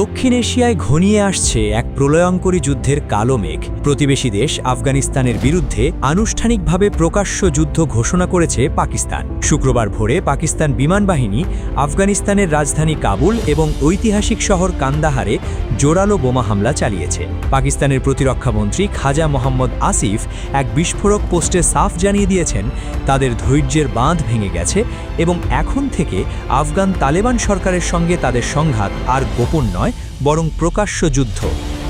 দক্ষিণ এশিয়ায় ঘনিয়ে আসছে এক প্রলয়ঙ্করী যুদ্ধের কালো মেঘ। প্রতিবেশী দেশ আফগানিস্তানের বিরুদ্ধে আনুষ্ঠানিকভাবে প্রকাশ্য যুদ্ধ ঘোষণা করেছে পাকিস্তান। শুক্রবার ভোরে পাকিস্তান বিমান বাহিনী আফগানিস্তানের রাজধানী কাবুল এবং ঐতিহাসিক শহর কান্দাহারে জোরালো বোমা হামলা চালিয়েছে। পাকিস্তানের প্রতিরক্ষামন্ত্রী খাজা মোহাম্মদ আসিফ এক বিস্ফোরক পোস্টে সাফ জানিয়ে দিয়েছেন, তাদের ধৈর্যের বাঁধ ভেঙে গেছে এবং এখন থেকে আফগান তালেবান সরকারের সঙ্গে তাদের সংঘাত আর গোপন নয়, বরং প্রকাশ্য যুদ্ধ।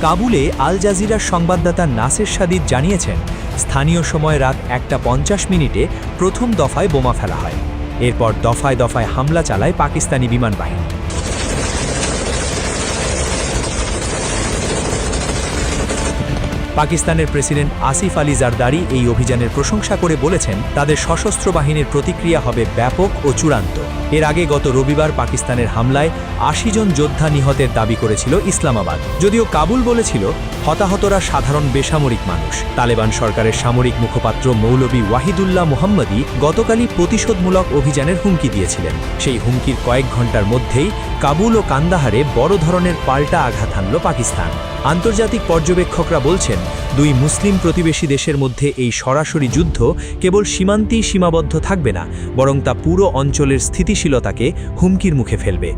কাবুলে আল জাজিরার সংবাদদাতা নাসের সাদিদ জানিয়েছেন, স্থানীয় সময় রাত 1:50 প্রথম দফায় বোমা ফেলা হয়। এরপর দফায় দফায় হামলা চালায় পাকিস্তানি বিমান বাহিনী। পাকিস্তানের প্রেসিডেন্ট আসিফ আলী জারদারি এই অভিযানের প্রশংসা করে বলেছেন, তাদের সশস্ত্র বাহিনীর প্রতিক্রিয়া হবে ব্যাপক ও চূড়ান্ত। এর আগে গত রবিবার পাকিস্তানের হামলায় 80 জন যোদ্ধা নিহতের দাবি করেছিল ইসলামাবাদ। যদিও কাবুল বলেছিল হতাহতরা সাধারণ বেসামরিক মানুষ। তালেবান সরকারের সামরিক মুখপাত্র মৌলভী ওয়াহিদুল্লাহ মুহাম্মদী গতকালই প্রতিশোধমূলক অভিযানের হুমকি দিয়েছিলেন। সেই হুমকির কয়েক ঘন্টার মধ্যেই কাবুল ও কান্দাহারে বড় ধরনের পাল্টা আঘাত হানল পাকিস্তান। আন্তর্জাতিক পর্যবেক্ষকরা বলছেন, দুই মুসলিম প্রতিবেশী দেশের মধ্যে এই সরাসরি যুদ্ধ কেবল সীমান্তেই সীমাবদ্ধ থাকবে না, বরং তা পুরো অঞ্চলের স্থিতিশীলতাকে হুমকির মুখে ফেলবে।